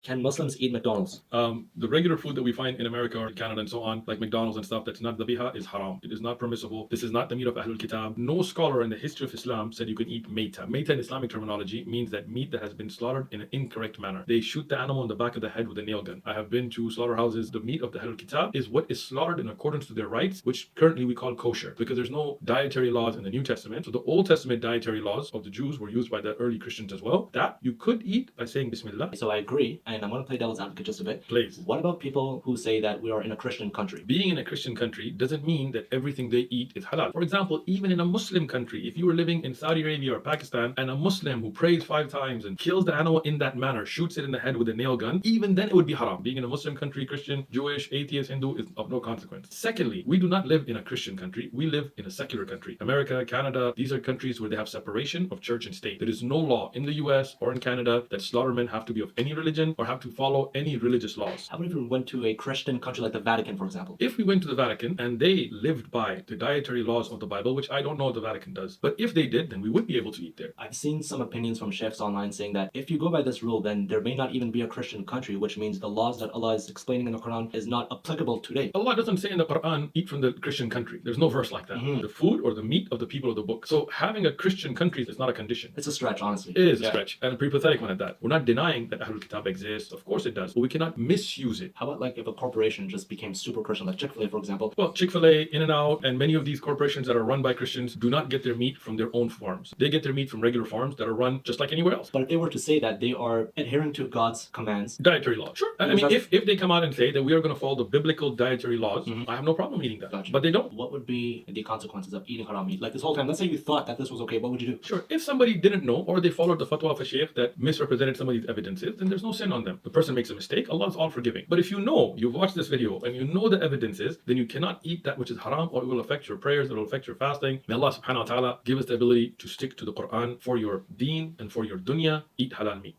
Can Muslims eat McDonald's? The regular food that we find in America or in Canada and so on, like McDonald's and stuff, that's not dhabiha, is haram. It is not permissible. This is not the meat of Ahlul Kitab. No scholar in the history of Islam said you can eat meita. Meita in Islamic terminology means that meat that has been slaughtered in an incorrect manner. They shoot the animal in the back of the head with a nail gun. I have been to slaughterhouses. The meat of the Ahlul Kitab is what is slaughtered in accordance to their rites, which currently we call kosher, because there's no dietary laws in the New Testament. So the Old Testament dietary laws of the Jews were used by the early Christians as well. That you could eat by saying Bismillah. So I agree, and I'm going to play devil's advocate just a bit. Please. What about people who say that we are in a Christian country? Being in a Christian country doesn't mean that everything they eat is halal. For example, even in a Muslim country, if you were living in Saudi Arabia or Pakistan and a Muslim who prays 5 times and kills the animal in that manner, shoots it in the head with a nail gun, even then it would be haram. Being in a Muslim country, Christian, Jewish, atheist, Hindu is of no consequence. Secondly, we do not live in a Christian country. We live in a secular country. America, Canada, these are countries where they have separation of church and state. There is no law in the US or in Canada that slaughtermen have to be of any religion or have to follow any religious laws. How about if we went to a Christian country like the Vatican, for example? If we went to the Vatican and they lived by the dietary laws of the Bible, which I don't know if the Vatican does, but if they did, then we would be able to eat there. I've seen some opinions from sheikhs online saying that if you go by this rule, then there may not even be a Christian country, which means the laws that Allah is explaining in the Quran is not applicable today. Allah doesn't say in the Quran, eat from the Christian country. There's no verse like that. The food or the meat of the people of the book. So having a Christian country is not a condition. It's a stretch, honestly. It is a stretch, and a pretty pathetic one at that. We're not denying that Ahlul Kitab exists. Of course it does, but we cannot misuse it. How about like if a corporation just became super Christian, like Chick-fil-A, for example? Well, Chick-fil-A, In-N-Out, and many of these corporations that are run by Christians do not get their meat from their own farms. They get their meat from regular farms that are run just like anywhere else. But if they were to say that they are adhering to God's commands, dietary law. Sure. I mean, if they come out and say that we are going to follow the biblical dietary laws, I have no problem eating that. Gotcha. But they don't. What would be the consequences of eating haram meat? Like this whole time, let's say you thought that this was okay, what would you do? Sure. If somebody didn't know or they followed the fatwa of a sheikh that misrepresented some of these evidences, then there's no sin on them. The person makes a mistake, Allah is all forgiving. But if you know, you've watched this video and you know the evidences, then you cannot eat that which is haram or it will affect your prayers, it will affect your fasting. May Allah subhanahu wa ta'ala give us the ability to stick to the Quran for your deen and for your dunya. Eat halal meat.